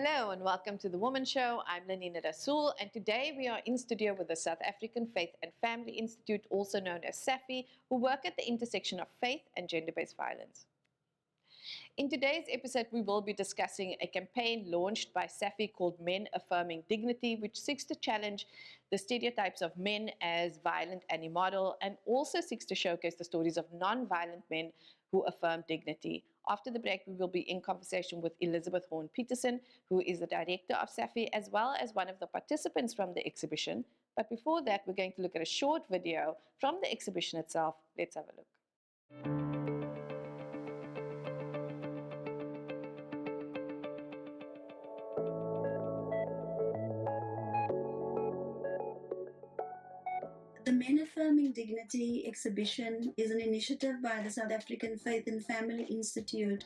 Hello and welcome to the Womxn Show. I'm Lanina Rasool, and today we are in studio with the South African Faith and Family Institute, also known as SAFFI, who work at the intersection of faith and gender-based violence. In today's episode, we will be discussing a campaign launched by SAFFI called Men Affirming Dignity, which seeks to challenge the stereotypes of men as violent and immoral, and also seeks to showcase the stories of non-violent men who affirm dignity. After the break, we will be in conversation with Elizabeth Horn-Peterson, who is the director of SAFFI, as well as one of the participants from the exhibition. But before that, we're going to look at a short video from the exhibition itself. Let's have a look. The Men Affirming Dignity exhibition is an initiative by the South African Faith and Family Institute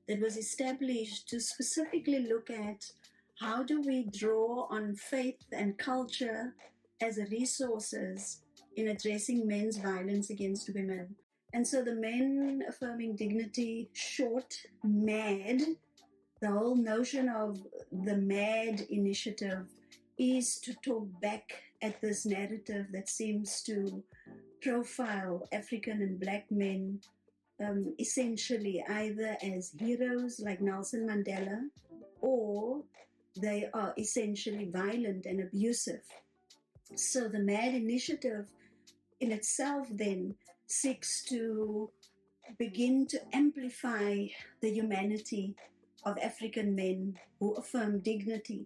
that was established to specifically look at how do we draw on faith and culture as resources in addressing men's violence against women. And so the Men Affirming Dignity short, MAD, the whole notion of the MAD initiative is to talk back at this narrative that seems to profile African and Black men essentially either as heroes like Nelson Mandela, or they are essentially violent and abusive. So the MAD initiative in itself then seeks to begin to amplify the humanity of African men who affirm dignity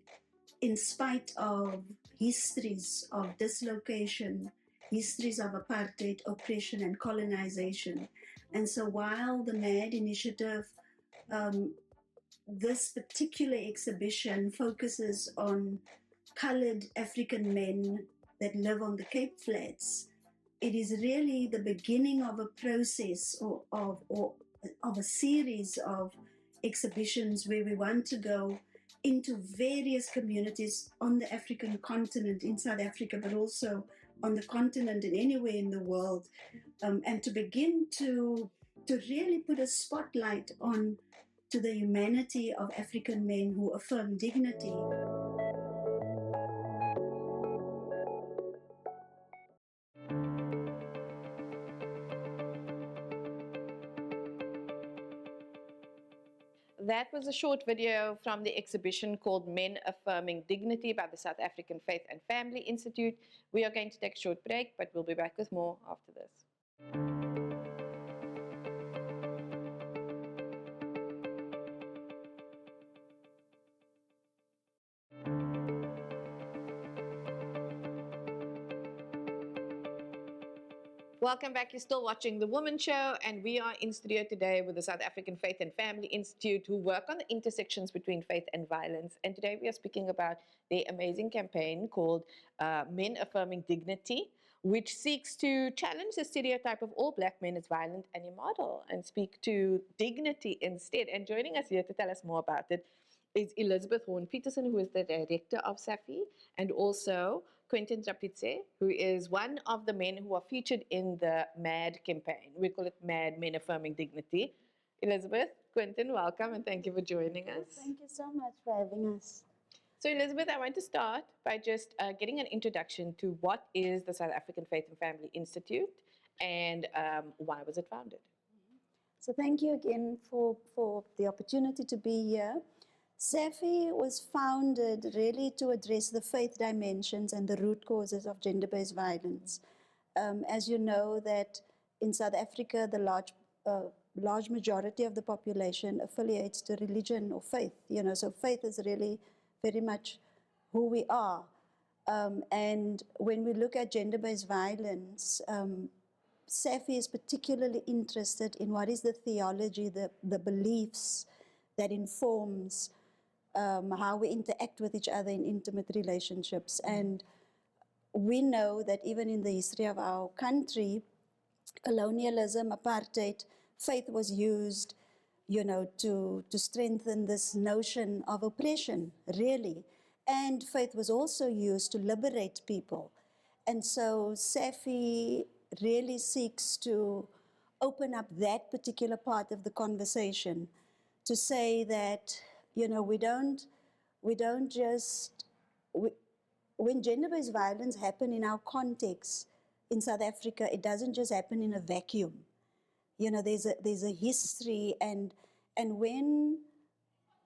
in spite of histories of dislocation, histories of apartheid, oppression, and colonization. And so while the MAD initiative, this particular exhibition focuses on colored African men that live on the Cape Flats, it is really the beginning of a process or of a series of exhibitions where we want to go into various communities on the African continent, in South Africa, but also on the continent and anywhere in the world, and to begin to really put a spotlight on to the humanity of African men who affirm dignity. That was a short video from the exhibition called Men Affirming Dignity by the South African Faith and Family Institute. We are going to take a short break, but we'll be back with more after this. Welcome back. You're still watching The Womxn Show, and we are in studio today with the South African Faith and Family Institute, who work on the intersections between faith and violence. And today we are speaking about their amazing campaign called Men Affirming Dignity, which seeks to challenge the stereotype of all Black men as violent and immoral and speak to dignity instead. And joining us here to tell us more about it is Elizabeth Horn-Peterson, who is the director of SAFFI, and also Quentin Trapitze, who is one of the men who are featured in the MAD campaign. We call it MAD, Men Affirming Dignity. Elizabeth, Quentin, welcome, and thank you for joining us. Thank you so much for having us. So Elizabeth, I want to start by just getting an introduction to what is the South African Faith and Family Institute, and why was it founded? So thank you again for the opportunity to be here. SAFFI was founded really to address the faith dimensions and the root causes of gender-based violence. As you know, that in South Africa, the large majority of the population affiliates to religion or faith. So faith is really very much who we are. And when we look at gender-based violence, SAFFI is particularly interested in what is the theology, the beliefs that informs how we interact with each other in intimate relationships. And we know that even in the history of our country, colonialism, apartheid, faith was used, to strengthen this notion of oppression, really. And faith was also used to liberate people. And so SAFFI really seeks to open up that particular part of the conversation to say that, we don't we don't just, we, when gender-based violence happen in our context in South Africa, it doesn't just happen in a vacuum. You know, there's a history, and when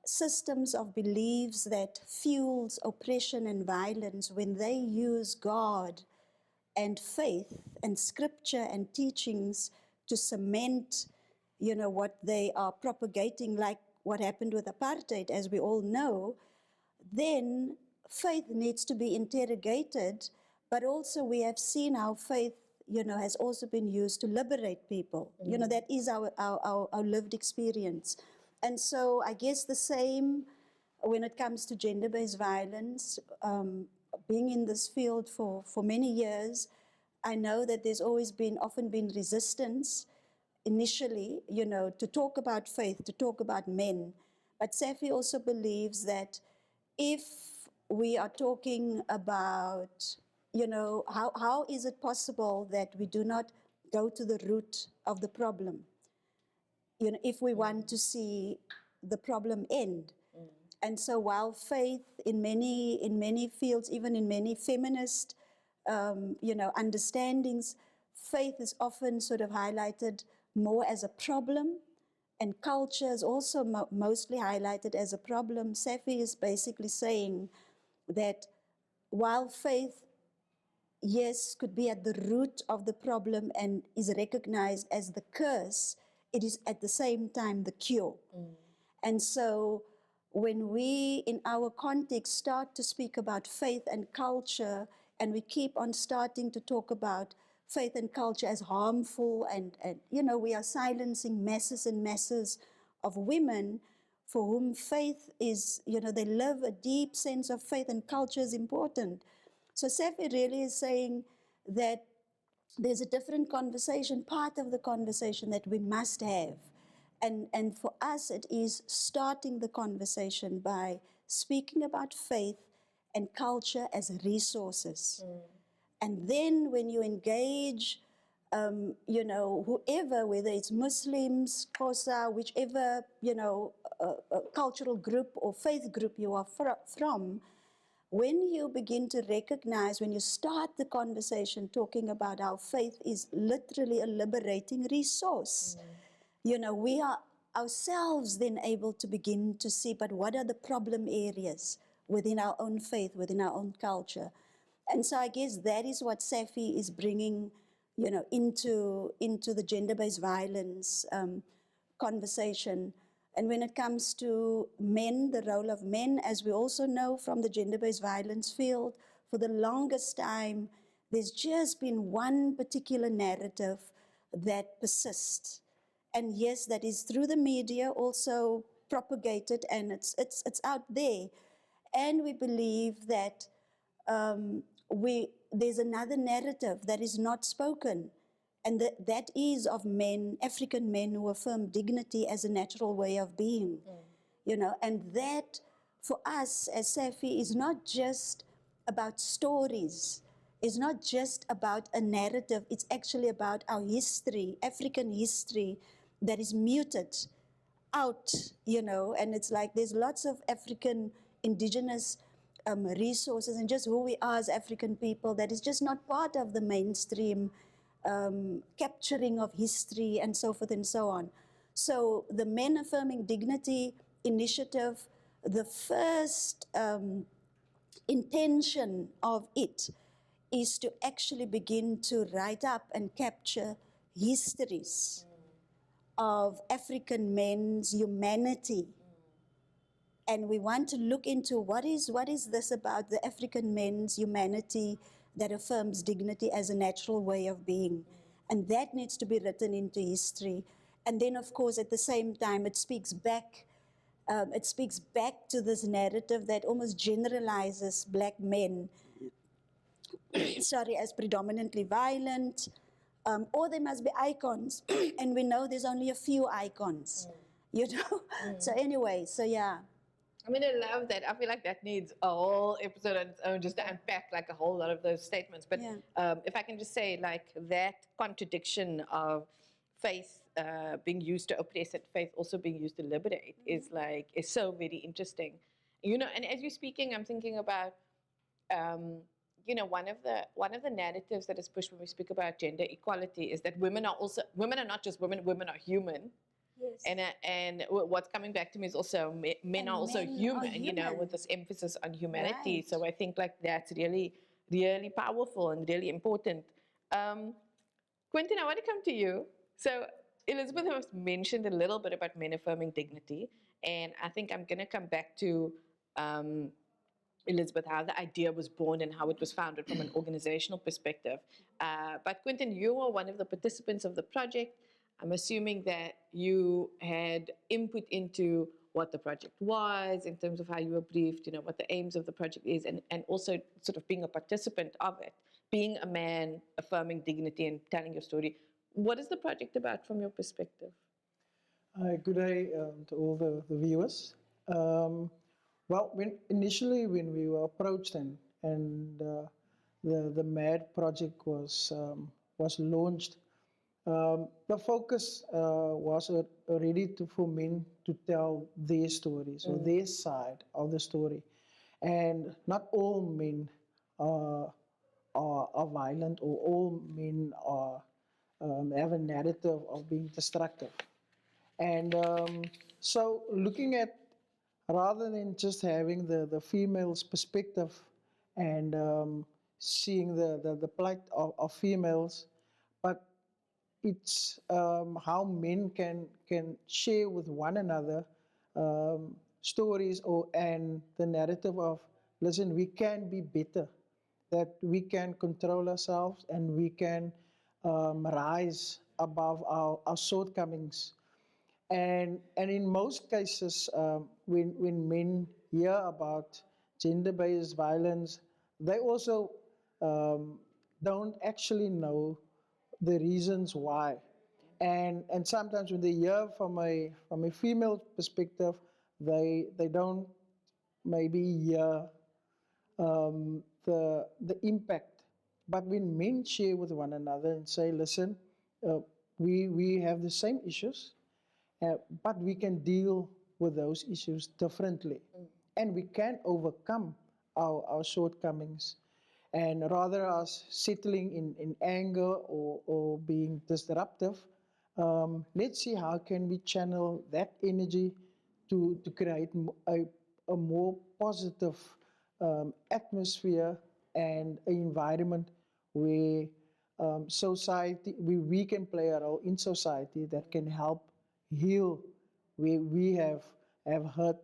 systems of beliefs that fuels oppression and violence, when they use God and faith and scripture and teachings to cement, you know, what they are propagating, like what happened with apartheid, as we all know, then faith needs to be interrogated. But also we have seen how faith, you know, has also been used to liberate people. You know, that is our lived experience. And so I guess the same when it comes to gender-based violence. Being in this field for many years, I know that there's often been resistance initially, you know, to talk about faith, to talk about men. But SAFFI also believes that if we are talking about, you know, how is it possible that we do not go to the root of the problem, you know, if we want to see the problem end. And so while faith in many fields, even in many feminist, you know, understandings, faith is often sort of highlighted more as a problem, and culture is also mostly highlighted as a problem. SAFFI is basically saying that while faith, yes, could be at the root of the problem and is recognized as the curse, it is at the same time the cure. And so when we, in our context, start to speak about faith and culture, and we keep on starting to talk about faith and culture as harmful, and you know, we are silencing masses and masses of women for whom faith is, you know, they live a deep sense of faith, and culture is important. So SAFFI really is saying that there's a different conversation, part of the conversation that we must have. And for us, it is starting the conversation by speaking about faith and culture as resources. And then when you engage, you know, whoever, whether it's Muslims, Xhosa, whichever, you know, cultural group or faith group you are from, when you begin to recognize, when you start the conversation talking about how faith is literally a liberating resource, you know, we are ourselves then able to begin to see, but what are the problem areas within our own faith, within our own culture? And so I guess that is what SAFFI is bringing, you know, into the gender-based violence conversation. And when it comes to men, the role of men, as we also know from the gender-based violence field, for the longest time, there's just been one particular narrative that persists. And yes, that is through the media also propagated, and it's out there. And we believe that there's another narrative that is not spoken, and that is of men, African men who affirm dignity as a natural way of being, you know, and that for us as SAFFI is not just about stories, it's not just about a narrative, it's actually about our history, African history, that is muted out, you know, and it's like there's lots of African indigenous resources and just who we are as African people that is just not part of the mainstream capturing of history and so forth and so on. So the Men Affirming Dignity initiative, the first intention of it is to actually begin to write up and capture histories of African men's humanity. And we want to look into what is this about the African men's humanity that affirms dignity as a natural way of being. And that needs to be written into history. And then, of course, at the same time, it speaks back to this narrative that almost generalizes black men, sorry, as predominantly violent, or they must be icons. And we know there's only a few icons, you know? So anyway, so yeah. I mean, I love that. I feel like that needs a whole episode on its own just to unpack like a whole lot of those statements. But if I can just say, like, that contradiction of faith being used to oppress and faith also being used to liberate is so very interesting. you know, and as you're speaking, I'm thinking about, um, you know, one of the narratives that is pushed when we speak about gender equality is that women are not just women, women are human. Yes. And what's coming back to me is also men are also human, you know, with this emphasis on humanity. Right. So I think like that's really, really powerful and really important. Um, Quentin, I want to come to you. So Elizabeth has mentioned a little bit about men affirming dignity, and I think I'm going to come back to um, Elizabeth, how the idea was born and how it was founded from an organizational perspective. But Quentin, you were one of the participants of the project. I'm assuming that you had input into what the project was, in terms of how you were briefed, you know, what the aims of the project is, and also sort of being a participant of it, being a man, affirming dignity and telling your story. What is the project about from your perspective? Good day to all the viewers. Well, when we were approached and the MAD project was launched, the focus was already for men to tell their stories or their side of the story, and not all men are violent, or all men have a narrative of being destructive. And so looking at, rather than just having the female's perspective and seeing the plight of females, but it's how men can share with one another stories and the narrative of, listen, we can be better, that we can control ourselves and we can rise above our shortcomings. And in most cases, when men hear about gender-based violence, they also um, don't actually know the reasons why. And sometimes when they hear from a female perspective, they don't maybe hear the impact. But when men share with one another and say, listen, we have the same issues, but we can deal with those issues differently. And we can overcome our shortcomings. And rather us settling in anger or being disruptive, let's see how can we channel that energy to create a more positive atmosphere and an environment where society, we can play a role in society that can help heal where we have hurt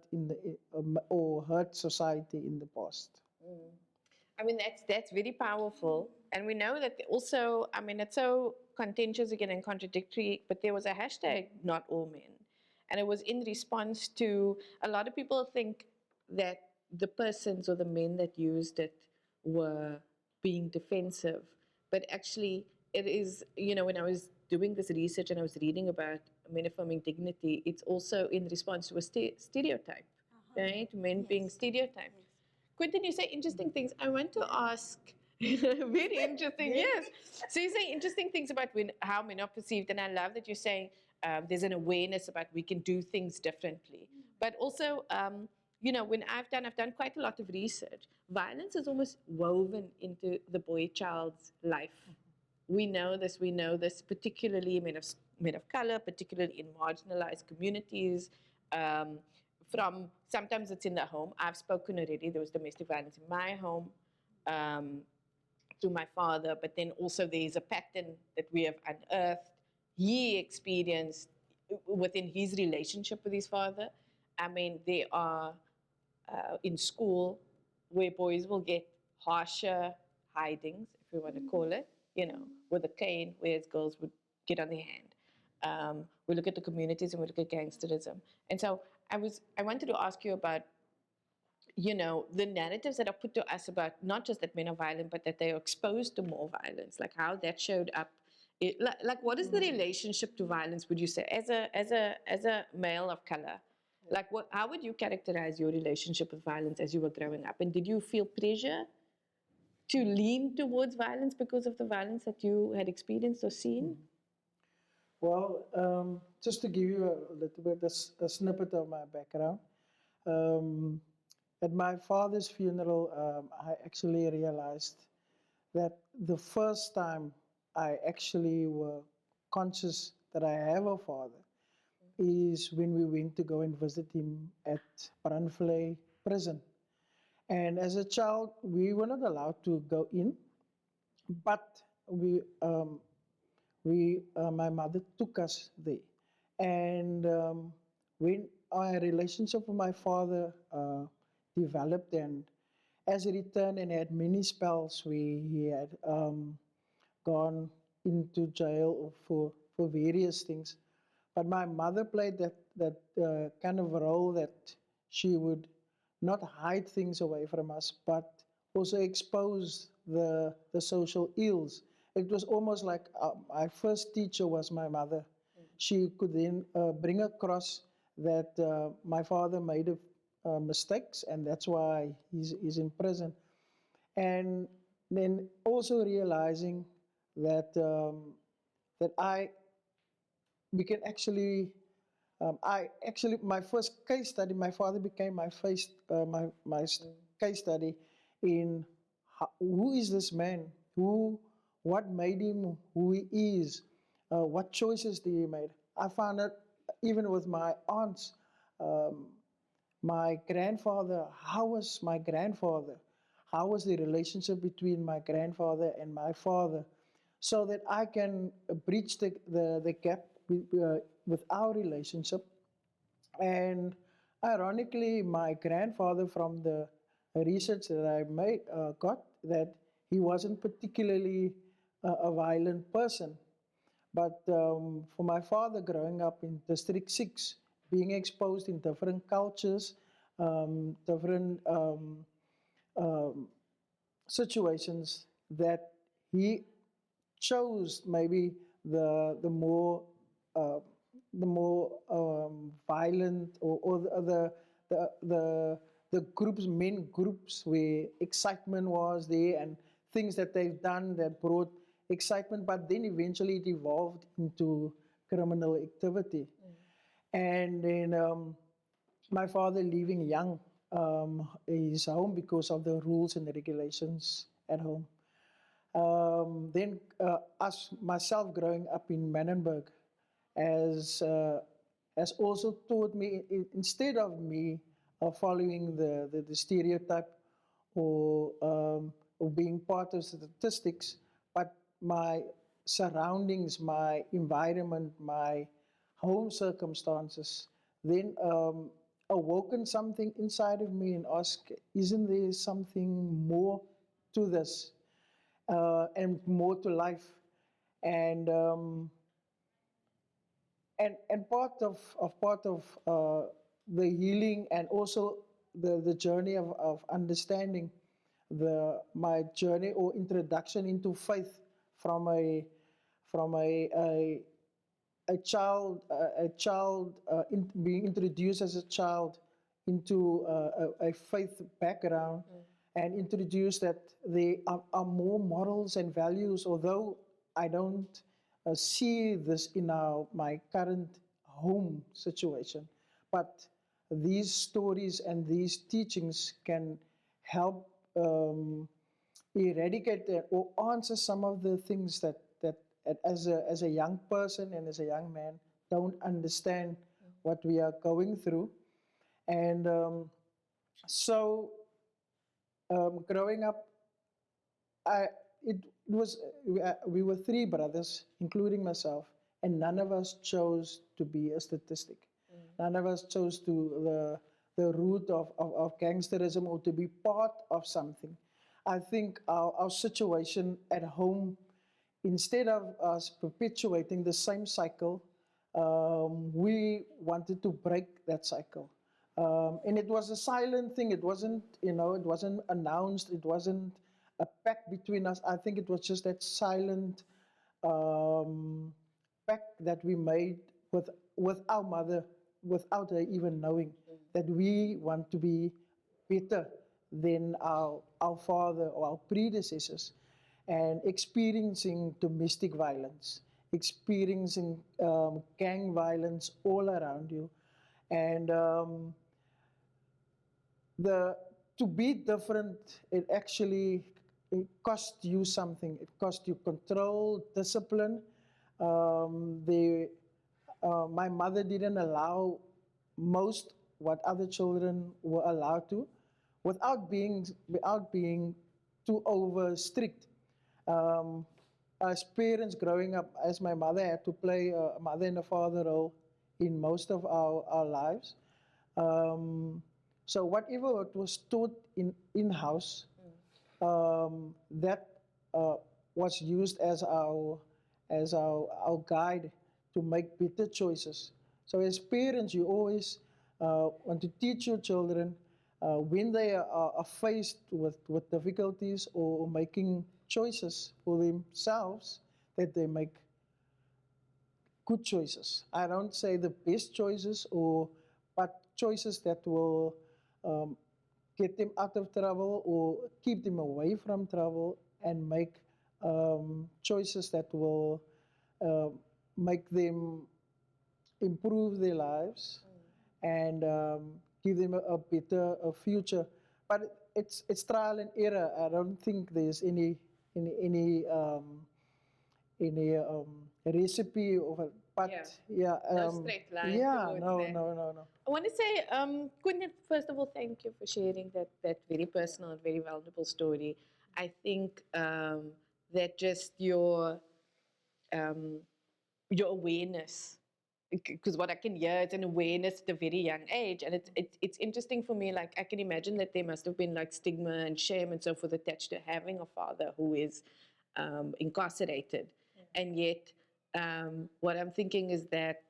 or hurt society in the past. I mean, that's very powerful. And we know that also, I mean, it's so contentious again and contradictory, but there was a hashtag, not all men. And it was in response to, a lot of people think that the persons or the men that used it were being defensive. But actually, it is, you know, when I was doing this research and I was reading about men affirming dignity, it's also in response to a stereotype, right? Men being stereotyped. Quentin, you say interesting things. I want to ask, very interesting, yes. So you say interesting things about how men are perceived, and I love that you're saying there's an awareness about we can do things differently. But also, you know, when I've done quite a lot of research. Violence is almost woven into the boy child's life. We know this, particularly men of color, particularly in marginalized communities. From sometimes it's in the home. I've spoken already. There was domestic violence in my home through my father, but then also there's a pattern that we have unearthed. He experienced within his relationship with his father. I mean, they are in school where boys will get harsher hidings, if we want to call it, you know, with a cane, whereas girls would get on their hand. We look at the communities and we look at gangsterism. And so I wanted to ask you about, you know, the narratives that are put to us about not just that men are violent, but that they are exposed to more violence, like how that showed up. Like what is the relationship to violence, would you say, as a male of color? Like how would you characterize your relationship with violence as you were growing up? And did you feel pressure to lean towards violence because of the violence that you had experienced or seen? Well, just to give you a little bit a snippet of my background, at my father's funeral, I actually realized that the first time I actually were conscious that I have a father is when we went to go and visit him at Brandvlei prison. And as a child, we were not allowed to go in, but my mother took us there. And when our relationship with my father developed, and as he returned and had many spells where he had gone into jail for various things. But my mother played that kind of role that she would not hide things away from us, but also expose the social ills. It was almost like my first teacher was my mother. She could then bring across that my father made mistakes, and that's why he's in prison. And then also realizing that that we can actually my first case study. My father became my first case study in who is this man, what made him who he is, what choices did he made. I found out even with my aunts, um, my grandfather. How was my grandfather? How was the relationship between my grandfather and my father? So that I can bridge the gap with our relationship. And ironically, my grandfather, from the research that I got, that he wasn't particularly a violent person. But for my father, growing up in District 6, being exposed in different cultures, different um, situations, that he chose maybe the more uh, violent, or the groups, main groups, where excitement was there and things that they've done that brought excitement, but then eventually it evolved into criminal activity. And then my father leaving young his home because of the rules and the regulations at home. Then myself growing up in Menenberg as has also taught me, instead of me following the stereotype, or being part of statistics, but my surroundings, my environment, my home circumstances, then awoken something inside of me and asked, isn't there something more to this, and more to life? And part of the healing, and also the journey of understanding my journey or introduction into faith, from a child being introduced as a child into a faith background, and introduced that there are more morals and values, although I don't see this in my current home situation. But these stories and these teachings can help eradicate or answer some of the things that as a young person and as a young man don't understand what we are going through. And so growing up, it was we were three brothers, including myself, and none of us chose to be a statistic. None of us chose the route of gangsterism, or to be part of something. I think our situation at home, instead of us perpetuating the same cycle, we wanted to break that cycle. And it was a silent thing. It wasn't, it wasn't announced. It wasn't a pact between us. I think it was just that silent pact that we made with our mother, without her even knowing, that we want to be better than our father or our predecessors, and experiencing domestic violence, experiencing gang violence all around you. And the to be different, it costs you something. It costs you control, discipline. The My mother didn't allow most what other children were allowed to, without being too over strict. Um, as parents growing up, as my mother had to play a mother and a father role in most of our lives. Um, so whatever was taught in-house, that was used as our guide to make better choices. So as parents, you always want to teach your children when they are faced with difficulties or making choices for themselves, that they make good choices. I don't say the best choices, but choices that will um, get them out of trouble or keep them away from trouble, and make choices that will uh, make them improve their lives and give them a better future. But it's trial and error. I don't think there's any recipe of it. But Yeah. No straight line towards no, that. no. I want to say, Quentin, first of all, thank you for sharing that very personal and very vulnerable story. I think that just um, your awareness, because what I can hear is an awareness at a very young age, and it's interesting for me. Like I can imagine that there must have been like stigma and shame and so forth attached to having a father who is incarcerated, and yet what I'm thinking is that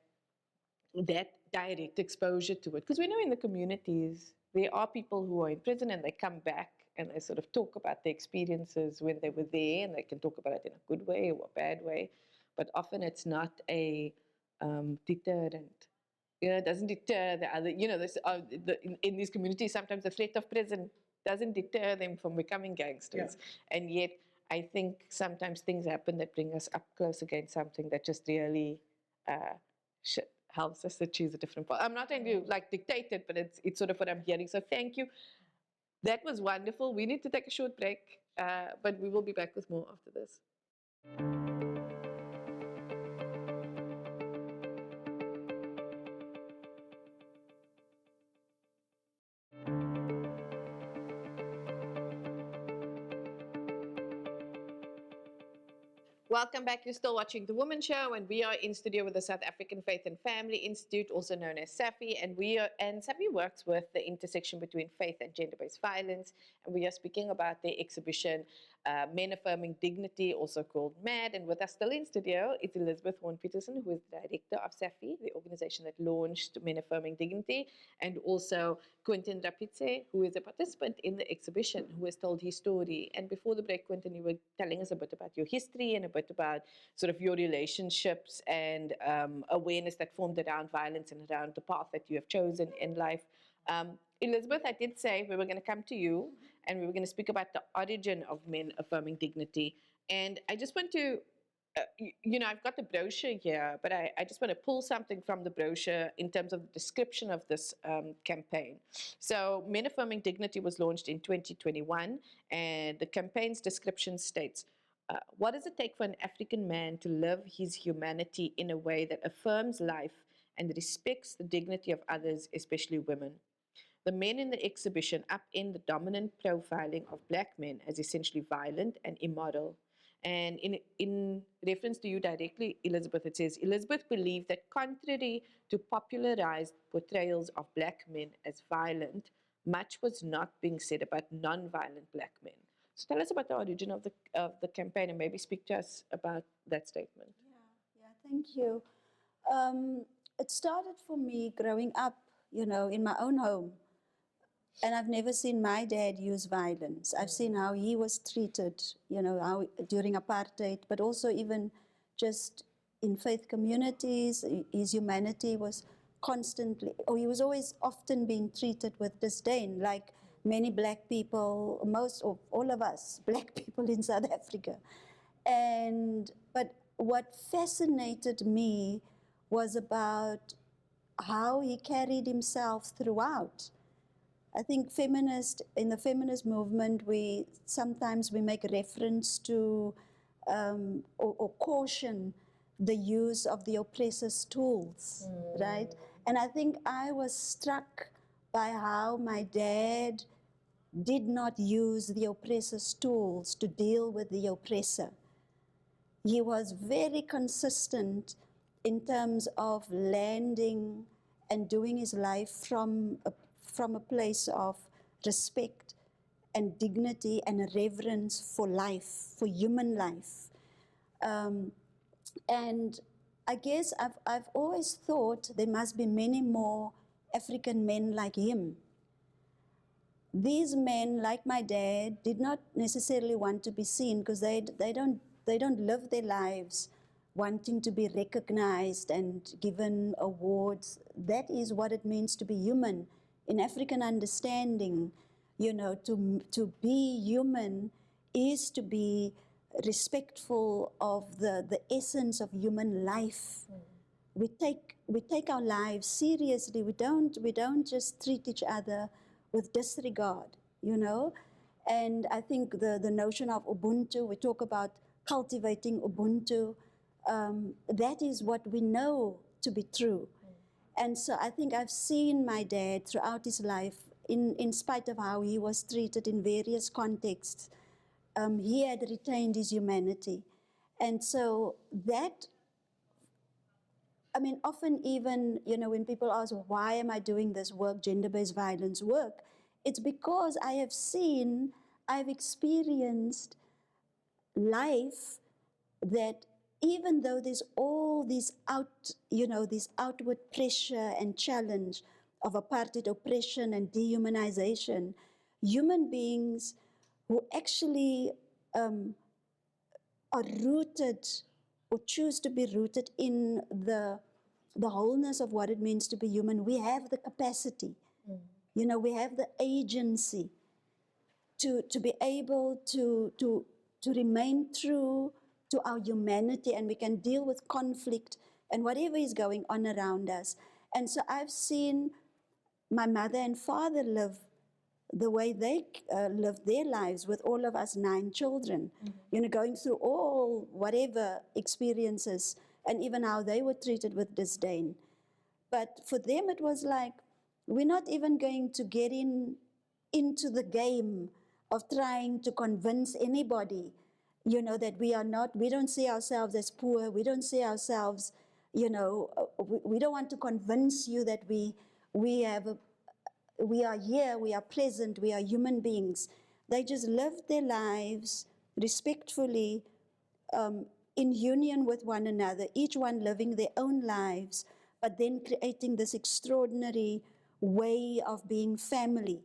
direct exposure to it, because we know in the communities there are people who are in prison and they come back and they sort of talk about their experiences when they were there, and they can talk about it in a good way or a bad way, but often it's not a deterrent. It doesn't deter the other. In these communities, sometimes the threat of prison doesn't deter them from becoming gangsters, and yet I think sometimes things happen that bring us up close against something that just really uh, helps us to choose a different path. I'm not trying to like dictate it, but it's sort of what I'm hearing. So thank you. That was wonderful. We need to take a short break, but we will be back with more after this. Welcome back. You're still watching The Womxn Show, and we are in studio with the South African Faith and Family Institute, also known as SAFFI, and SAFFI works with the intersection between faith and gender-based violence, and we are speaking about the exhibition Men Affirming Dignity, also called MAD, and with us still in studio is Elizabeth Horn-Peterson, who is the director of SAFFI, the organization that launched Men Affirming Dignity, and also Quentin Rapitse, who is a participant in the exhibition, who has told his story. And before the break, Quentin, you were telling us a bit about your history and a bit about sort of your relationships and awareness that formed around violence and around the path that you have chosen in life. Elizabeth, I did say we were going to come to you and we were going to speak about the origin of Men Affirming Dignity. And I just want to I've got the brochure here, but I just want to pull something from the brochure in terms of the description of this campaign. So, Men Affirming Dignity was launched in 2021, and the campaign's description states, what does it take for an African man to live his humanity in a way that affirms life and respects the dignity of others, especially women? The men in the exhibition upend the dominant profiling of black men as essentially violent and immoral. And in reference to you directly, Elizabeth, it says, Elizabeth believed that contrary to popularized portrayals of black men as violent, much was not being said about non-violent black men. So tell us about the origin of the campaign, and maybe speak to us about that statement. Thank you. It started for me growing up, in my own home. And I've never seen my dad use violence. I've seen how he was treated, how during apartheid, but also even just in faith communities, his humanity was constantly, or he was always often being treated with disdain, like many black people, most of all of us, black people in South Africa. But what fascinated me was about how he carried himself throughout. I think in the feminist movement, we sometimes we make reference to or caution the use of the oppressor's tools, right? And I think I was struck by how my dad did not use the oppressor's tools to deal with the oppressor. He was very consistent in terms of landing and doing his life from a place of respect and dignity and a reverence for life, for human life. And I guess I've always thought there must be many more African men like him. These men, like my dad, did not necessarily want to be seen because they don't live their lives wanting to be recognized and given awards. That is what it means to be human. In African understanding, to be human is to be respectful of the essence of human life. We take our lives seriously. We don't just treat each other with disregard, And I think the notion of Ubuntu, we talk about cultivating Ubuntu, that is what we know to be true. And so I think I've seen my dad throughout his life, in spite of how he was treated in various contexts, he had retained his humanity. And so that, often even, when people ask, why am I doing this work, gender-based violence work? It's because I've experienced life that even though there's all this outward pressure and challenge of apartheid oppression and dehumanization, human beings who actually are rooted or choose to be rooted in the wholeness of what it means to be human, we have the capacity, we have the agency to be able to remain true to our humanity, and we can deal with conflict and whatever is going on around us. And so I've seen my mother and father live the way they lived their lives with all of us 9 children, going through all whatever experiences and even how they were treated with disdain. But for them it was like, we're not even going to get into the game of trying to convince anybody, that we don't see ourselves as poor, we don't see ourselves, we don't want to convince you that we are here, we are present, we are human beings. They just lived their lives respectfully, in union with one another, each one living their own lives, but then creating this extraordinary way of being family.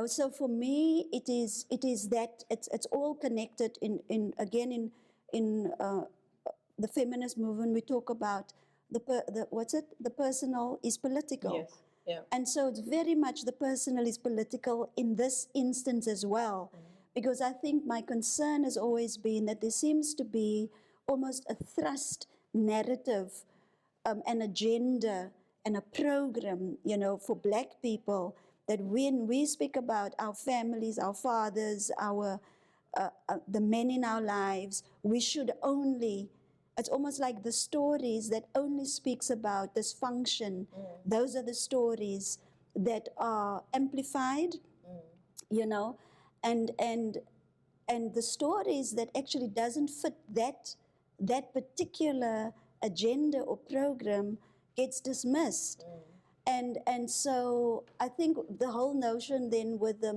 So for me, it is that it's all connected. In the feminist movement, we talk about the personal is political. Yes. Yeah. And so it's very much the personal is political in this instance as well, because I think my concern has always been that there seems to be almost a thrust narrative, an agenda and a program, for Black people, that when we speak about our families, our fathers, the men in our lives, we should only, it's almost like the stories that only speaks about dysfunction. Those are the stories that are amplified, and the stories that actually doesn't fit that particular agenda or program gets dismissed. And so I think the whole notion then with the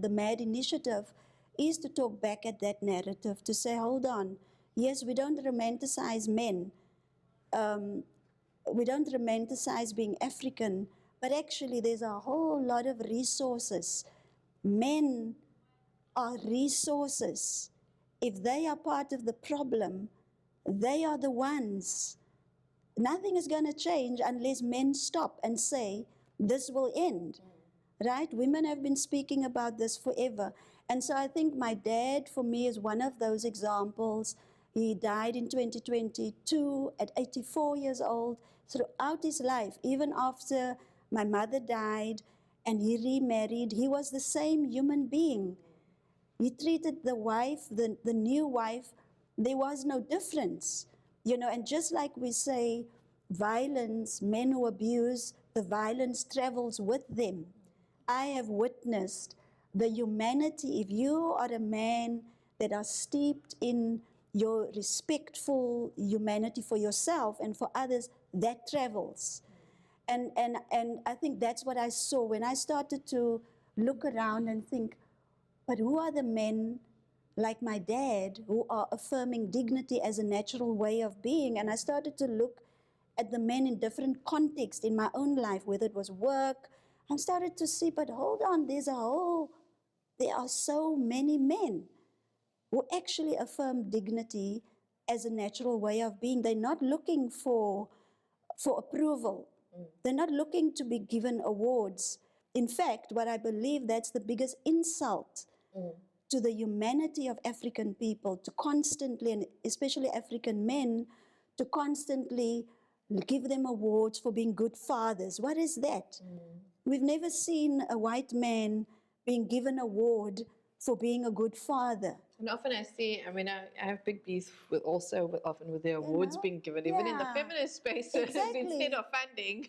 MAD initiative is to talk back at that narrative, to say, hold on, yes, we don't romanticize men, we don't romanticize being African, but actually there's a whole lot of resources. Men are resources. If they are part of the problem, they are the ones. Nothing is going to change unless men stop and say, this will end, right? Women have been speaking about this forever. And so I think my dad, for me, is one of those examples. He died in 2022 at 84 years old. Throughout his life, even after my mother died, and he remarried. He was the same human being. He treated the wife, the new wife, there was no difference. And just like we say, violence, men who abuse, the violence travels with them. I have witnessed the humanity. If you are a man that are steeped in your respectful humanity for yourself and for others, that travels. And I think that's what I saw when I started to look around and think, but who are the men like my dad who are affirming dignity as a natural way of being? And I started to look at the men in different contexts in my own life, whether it was work. I started to see, but hold on, there are so many men who actually affirm dignity as a natural way of being. They're not looking for approval. They're not looking to be given awards. In fact, what I believe that's the biggest insult to the humanity of African people, to constantly, and especially African men, to constantly give them awards for being good fathers. What is that? We've never seen a white man being given an award for being a good father. And often I see, I have big beef often with the awards being given, even in the feminist spaces, instead of funding.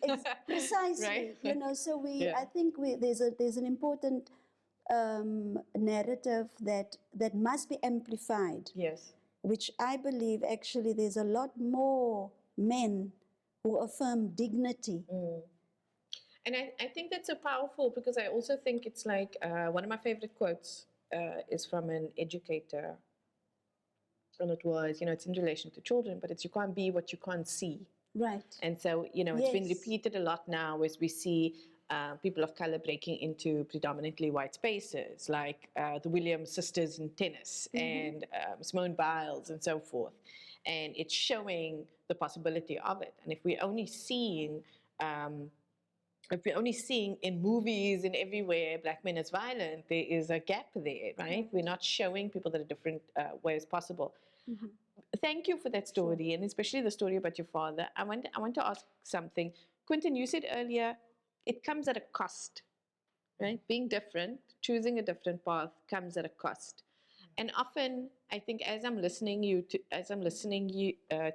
Precisely. Right? So I think there's an important narrative that must be amplified. Yes. Which I believe actually there's a lot more men who affirm dignity. And I think that's so powerful, because I also think it's like one of my favorite quotes is from an educator. And it was, it's in relation to children, but it's, you can't be what you can't see. Right. And so, it's been repeated a lot now as we see people of color breaking into predominantly white spaces, like the Williams sisters in tennis and Simone Biles and so forth. And it's showing the possibility of it. And if we're only seeing in movies and everywhere black men as violent, there is a gap there, right? We're not showing people that are different ways possible. Thank you for that story, and especially the story about your father. I want to ask something. Quentin, you said earlier, it comes at a cost, right? Being different, choosing a different path comes at a cost. And often, I think, as I'm listening to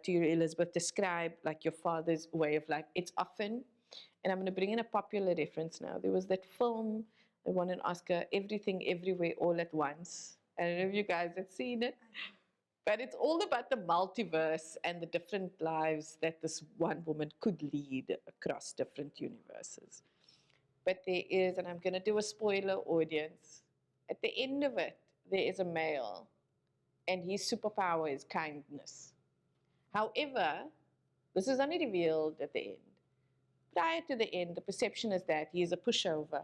you, Elizabeth, describe like your father's way of life, it's often, and I'm going to bring in a popular reference now. There was that film that won an Oscar, Everything, Everywhere, All at Once. I don't know if you guys have seen it, but it's all about the multiverse and the different lives that this one woman could lead across different universes. But there is, and I'm going to do a spoiler, audience, at the end of it, there is a male, and his superpower is kindness. However, this is only revealed at the end. Prior to the end, the perception is that he is a pushover,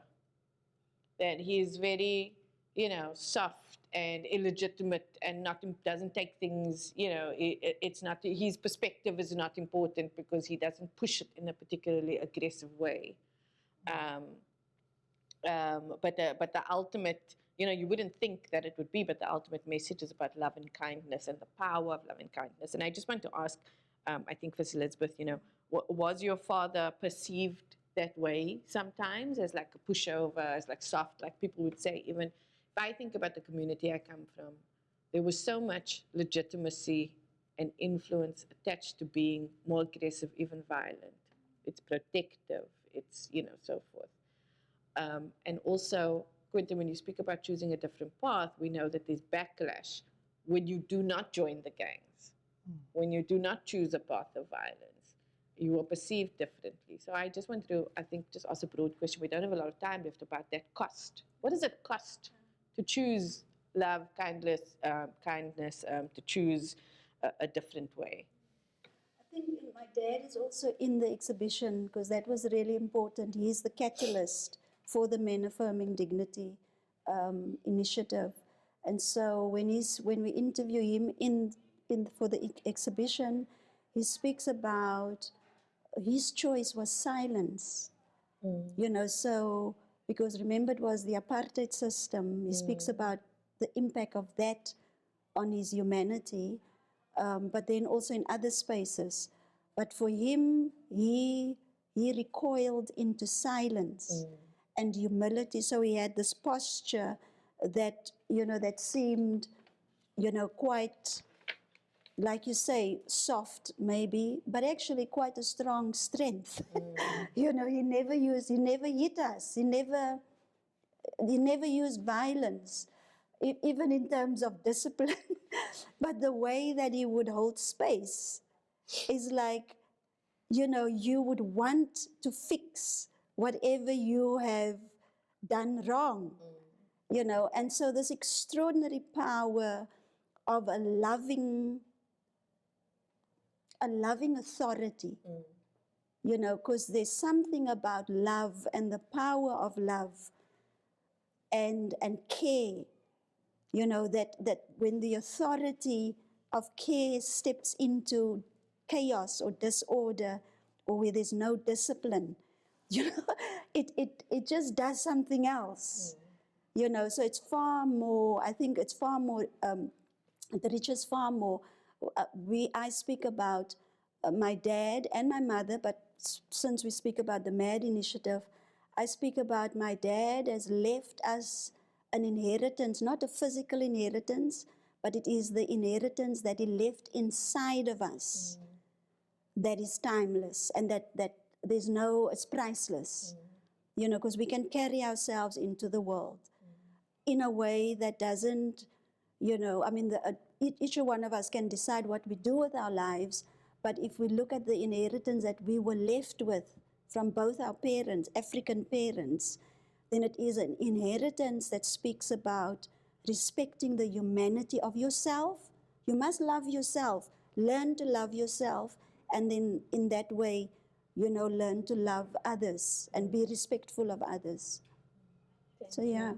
that he is very, soft and illegitimate and doesn't take things, it's not, his perspective is not important because he doesn't push it in a particularly aggressive way. But the ultimate, you wouldn't think that it would be, but the ultimate message is about love and kindness and the power of love and kindness. And I just want to ask, I think for Elizabeth, was your father perceived that way sometimes, as like a pushover, as like soft, like people would say? Even if I think about the community I come from, there was so much legitimacy and influence attached to being more aggressive, even violent. It's protective, it's, so forth. And also, Quentin, when you speak about choosing a different path, we know that there's backlash when you do not join the gangs, when you do not choose a path of violence. You are perceived differently. So I just wanted to, I think, just ask a broad question. We don't have a lot of time left about that cost. What does it cost to choose love, kindness, to choose a different way? I think my dad is also in the exhibition because that was really important. He's the catalyst for the Men Affirming Dignity initiative. And so when we interview him for the exhibition, he speaks about his choice was silence. So because remember it was the apartheid system. He speaks about the impact of that on his humanity, but then also in other spaces. But for him, he recoiled into silence. and humility. So he had this posture that, that seemed, quite, like you say, soft maybe, but actually quite a strong strength. He never hit us. He never used violence, even in terms of discipline. But the way that he would hold space is like, you would want to fix whatever you have done wrong, and so this extraordinary power of a loving authority, because there's something about love and the power of love and care, that when the authority of care steps into chaos or disorder, or where there's no discipline, it just does something else. So it's far more, I think it's far more, it reaches far more. I speak about my dad and my mother, but since we speak about the MAD initiative, I speak about my dad has left us an inheritance, not a physical inheritance, but it is the inheritance that he left inside of us that is timeless, and that there's no, it's priceless, because we can carry ourselves into the world in a way that doesn't, each one of us can decide what we do with our lives, but if we look at the inheritance that we were left with from both our parents, African parents, then it is an inheritance that speaks about respecting the humanity of yourself. You must love yourself, learn to love yourself, and then in that way, learn to love others and be respectful of others. So yeah,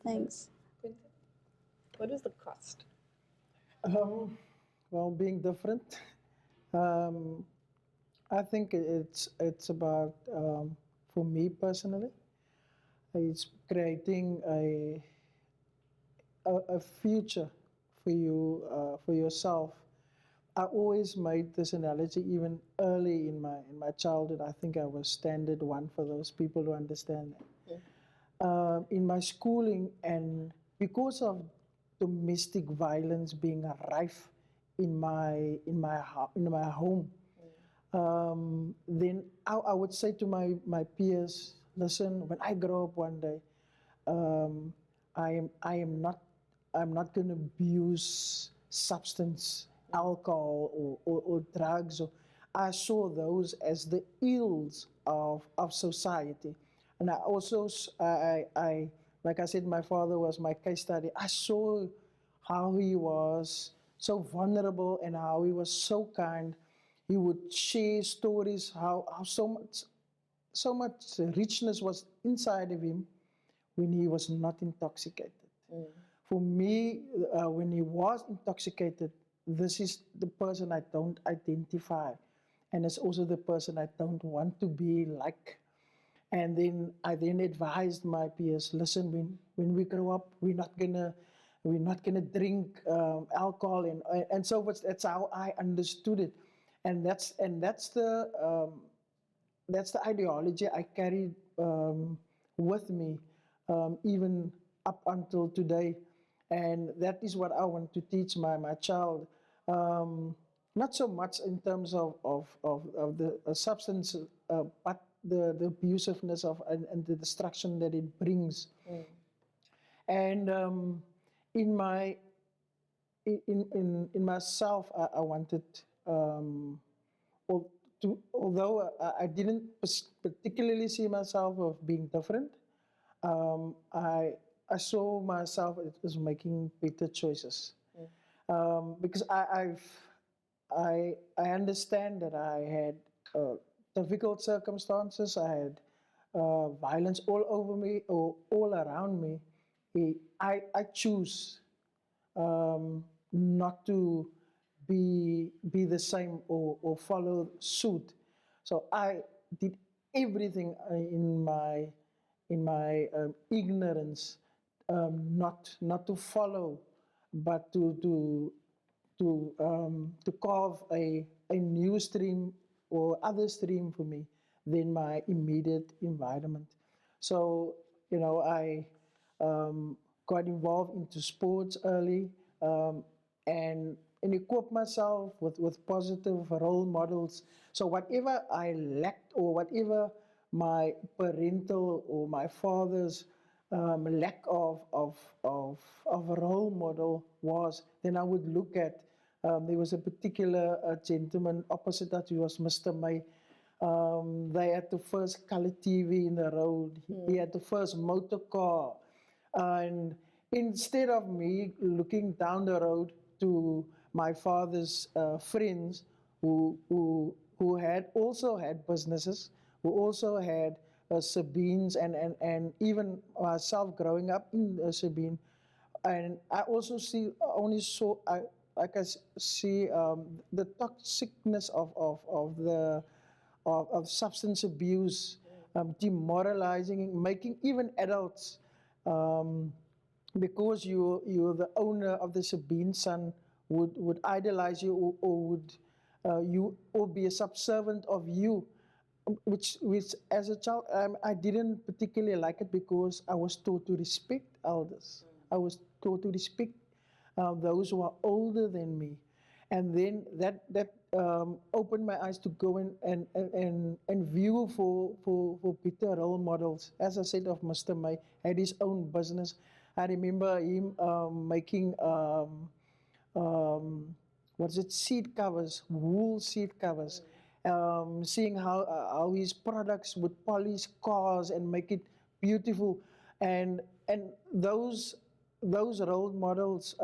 thanks. What is the cost? Well, being different. I think it's about, for me personally, it's creating a future for you, for yourself. I always made this analogy even early in my childhood. I think I was standard one for those people who understand that. In my schooling, and because of domestic violence being rife in my home, then I would say to my peers, listen, when I grow up one day, I'm not going to abuse substance, alcohol or drugs. I saw those as the ills of society. And I also, I like I said, my father was my case study. I saw how he was so vulnerable and how he was so kind. He would share stories, how so much richness was inside of him when he was not intoxicated. For me, when he was intoxicated, this is the person I don't identify. And it's also the person I don't want to be like. And then I advised my peers, listen, when we grow up, we're not gonna drink alcohol and so forth. That's how I understood it. And that's the ideology I carried with me even up until today, and that is what I want to teach my child. Not so much in terms of the substance, but the abusiveness of and the destruction that it brings. And in myself, I wanted. Although I didn't particularly see myself of being different, I saw myself as making better choices, because I understand that I had difficult circumstances. I had violence all over me or all around me. I choose not to be the same or follow suit. So I did everything in my ignorance, not to follow, but to carve a new stream or other stream for me than my immediate environment. So, I got involved into sports early, um, and equipped myself with positive role models. So whatever I lacked, or whatever my parental or my father's lack of a role model was, then I would look at, there was a particular gentleman opposite that, he was Mr. May. They had the first color TV in the road. He had the first motor car. And instead of me looking down the road to my father's friends who had also had businesses, who also had Sabines, and even myself growing up in Sabine, and I also I can see the toxicness of substance abuse, demoralizing, making even adults, um, because you're the owner of the Sabine son, would idolize you, or would you, or be a subservient of you, which as a child, I didn't particularly like it, because I was taught to respect elders. I was taught to respect those who are older than me, and then that opened my eyes to go and view for better role models. As I said, of Mr. May, had his own business. I remember him making what's it, seat covers, wool seat covers. Seeing how his products would polish cars and make it beautiful, and those role models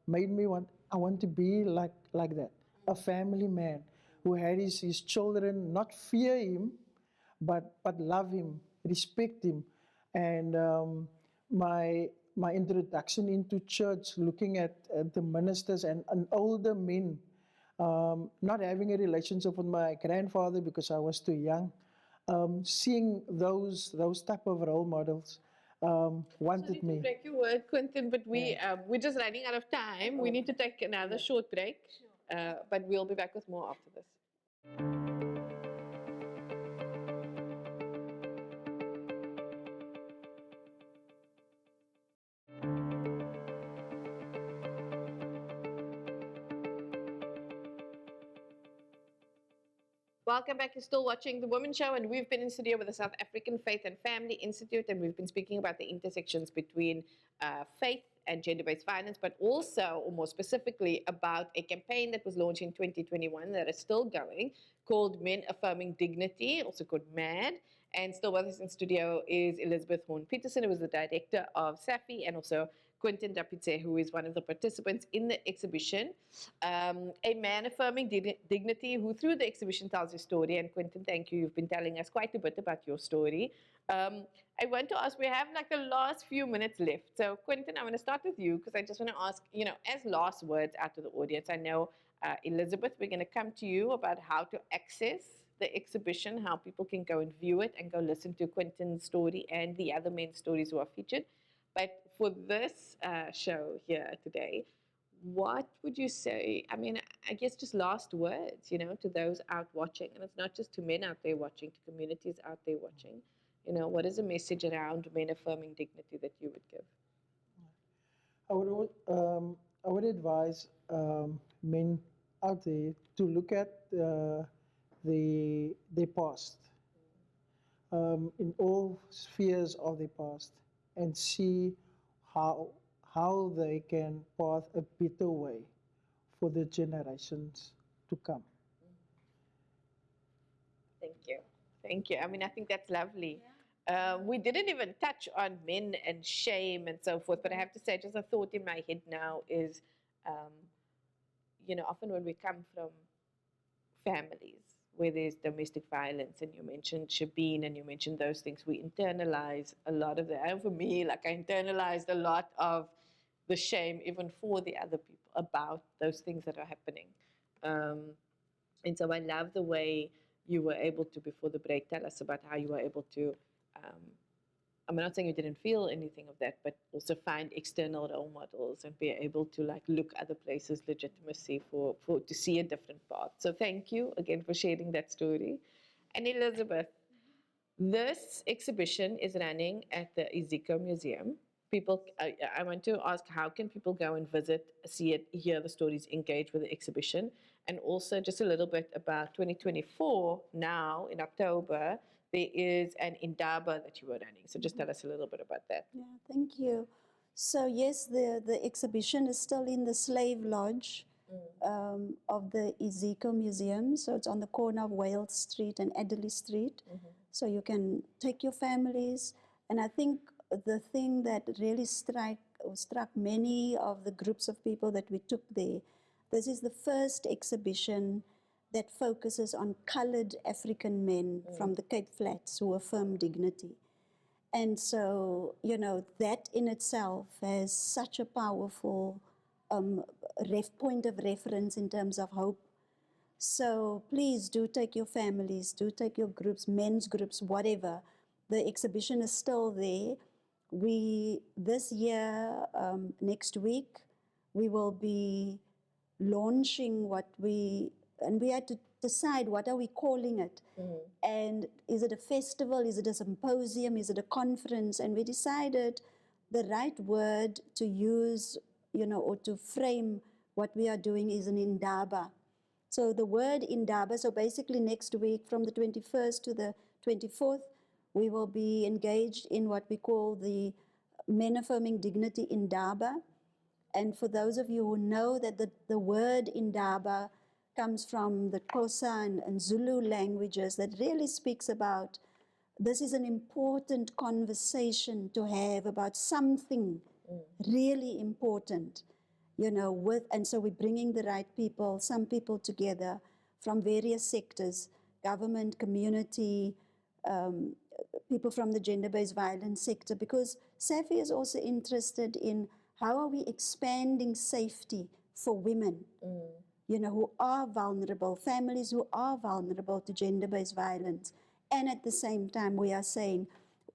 made me want. I want to be like that, a family man who had his children not fear him, but love him, respect him, and my introduction into church, looking at the ministers and older men, not having a relationship with my grandfather because I was too young, seeing those type of role models wanted Sorry to me. break your word, Quentin, but we're just running out of time. We need to take another short break, but we'll be back with more after this. Welcome back. You're still watching The Womxn Show, and we've been in studio with the South African Faith and Family Institute, and we've been speaking about the intersections between faith and gender-based violence, but also, or more specifically, about a campaign that was launched in 2021 that is still going, called Men Affirming Dignity, also called MAD. And still with us in studio is Elizabeth Horn-Peterson, who is the director of SAFFI, and also Quentin Dapitse, who is one of the participants in the exhibition. A man affirming dignity, who through the exhibition tells his story. And Quentin, thank you. You've been telling us quite a bit about your story. I want to ask, we have like the last few minutes left. So Quentin, I want to start with you, because I just want to ask, as last words out to the audience, I know, Elizabeth, we're going to come to you about how to access the exhibition, how people can go and view it and go listen to Quentin's story and the other men's stories who are featured. But for this show here today, what would you say? I mean, I guess just last words, to those out watching. And it's not just to men out there watching, to communities out there watching. What is a message around men affirming dignity that you would give? I would advise men out there to look at their past, in all spheres of their past, and see how they can path a better way for the generations to come. Thank you. Thank you. I mean, I think that's lovely. We didn't even touch on men and shame and so forth, but I have to say, just a thought in my head now is, often when we come from families where there's domestic violence, and you mentioned Shabine and you mentioned those things, we internalize a lot of that. And for me, like, I internalized a lot of the shame even for the other people about those things that are happening. And so I love the way you were able to, before the break, tell us about how you were able to, I'm not saying you didn't feel anything of that, but also find external role models and be able to like look other places legitimacy for to see a different path. So thank you again for sharing that story. And Elizabeth, This exhibition is running at the Ezekiel Museum. People, I want to ask, how can people go and visit, see it, hear the stories, engage with the exhibition? And also just a little bit about 2024 now in October, there is an Indaba that you were running. So just tell us a little bit about that. Yeah, thank you. So yes, the exhibition is still in the Slave Lodge of the Ezekiel Museum. So it's on the corner of Wales Street and Adderley Street. So you can take your families. And I think the thing that really struck many of the groups of people that we took there, this is the first exhibition that focuses on colored African men from the Cape Flats who affirm dignity. And so, you know, that in itself has such a powerful point of reference in terms of hope. So please do take your families, do take your groups, men's groups, whatever. The exhibition is still there. This year, next week, we will be launching and we had to decide what are we calling it. And is it a festival, is it a symposium, is it a conference? And we decided the right word to use, you know, or to frame what we are doing is an Indaba. So the word Indaba, so basically next week from the 21st to the 24th, we will be engaged in what we call the Men Affirming Dignity Indaba. And for those of you who know that the word Indaba comes from the Xhosa and Zulu languages, that really speaks about this is an important conversation to have about something really important, you know, and so we're bringing the right people, some people together from various sectors, government, community, people from the gender-based violence sector, because SAFFI is also interested in how are we expanding safety for women, you know, who are vulnerable, families who are vulnerable to gender-based violence. And at the same time, we are saying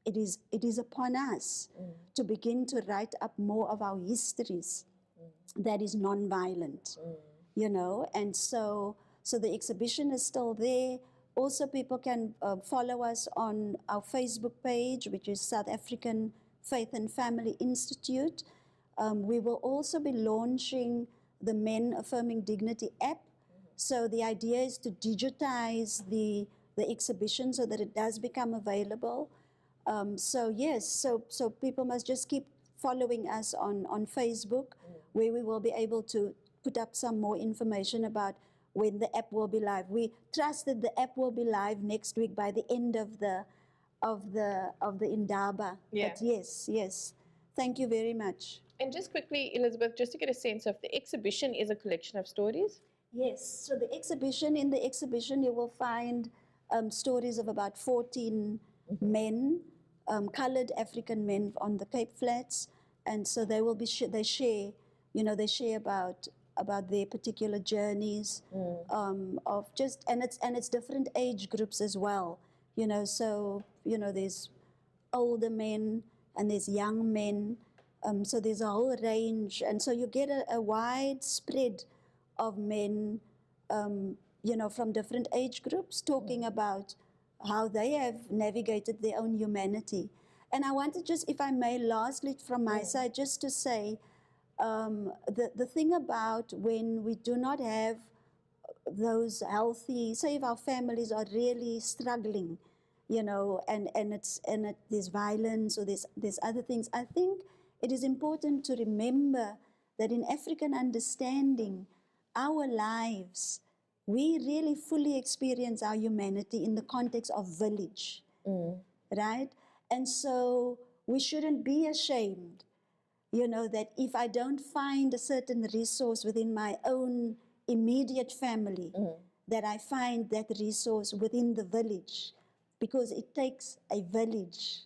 it is upon us to begin to write up more of our histories that is non-violent, you know. And so the exhibition is still there. Also, people can follow us on our Facebook page, which is South African Faith and Family Institute. We will also be launching the Men Affirming Dignity app. So the idea is to digitize the exhibition so that it does become available. So yes, so people must just keep following us on Facebook, where we will be able to put up some more information about when the app will be live. We trust that the app will be live next week by the end of the Indaba. Yeah. But yes. Thank you very much. And just quickly, Elizabeth, just to get a sense of the exhibition is a collection of stories. Yes, so in the exhibition you will find stories of about 14 men, colored African men on the Cape Flats, and so they will be they share about their particular journeys of just and it's different age groups as well, you know. So you know there's older men and there's young men, so there's a whole range, and so you get a wide spread of men, you know, from different age groups talking about how they have navigated their own humanity. And I wanted just, if I may, lastly from my side, just to say, the thing about when we do not have those healthy, say if our families are really struggling, you know, and there's violence or there's other things, I think it is important to remember that in African understanding, our lives, we really fully experience our humanity in the context of village, right? And so we shouldn't be ashamed, you know, that if I don't find a certain resource within my own immediate family, that I find that resource within the village, because it takes a village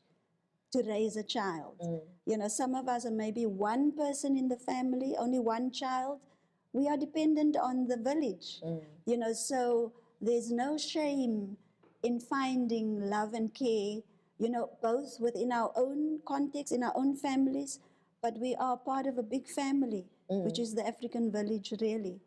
to raise a child. You know, some of us are maybe one person in the family, only one child. We are dependent on the village, you know, so there's no shame in finding love and care, you know, both within our own context, in our own families, but we are part of a big family, which is the African village, really.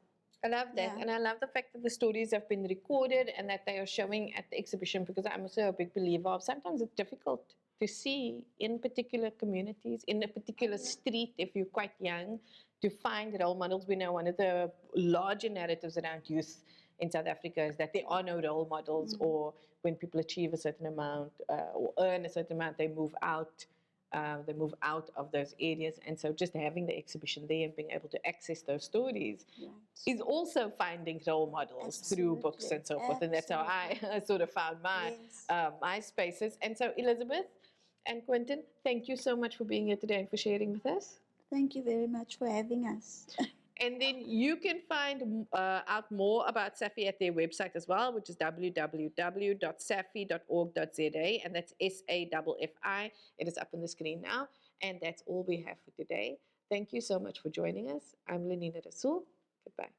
I love that. Yeah. And I love the fact that the stories have been recorded and that they are showing at the exhibition, because I'm also a big believer of sometimes it's difficult to see in particular communities, in a particular street, if you're quite young, to find role models. We know one of the larger narratives around youth in South Africa is that there are no role models, or when people achieve a certain amount or earn a certain amount, they move out. They move out of those areas, and so just having the exhibition there and being able to access those stories is also finding role models through books and so forth. And that's how I sort of found my my spaces. And so, Elizabeth and Quentin, thank you so much for being here today and for sharing with us. Thank you very much for having us. And then you can find out more about SAFFI at their website as well, which is www.saffi.org.za, and that's SAFFI. It is up on the screen now. And that's all we have for today. Thank you so much for joining us. I'm Lenina Rasool. Goodbye.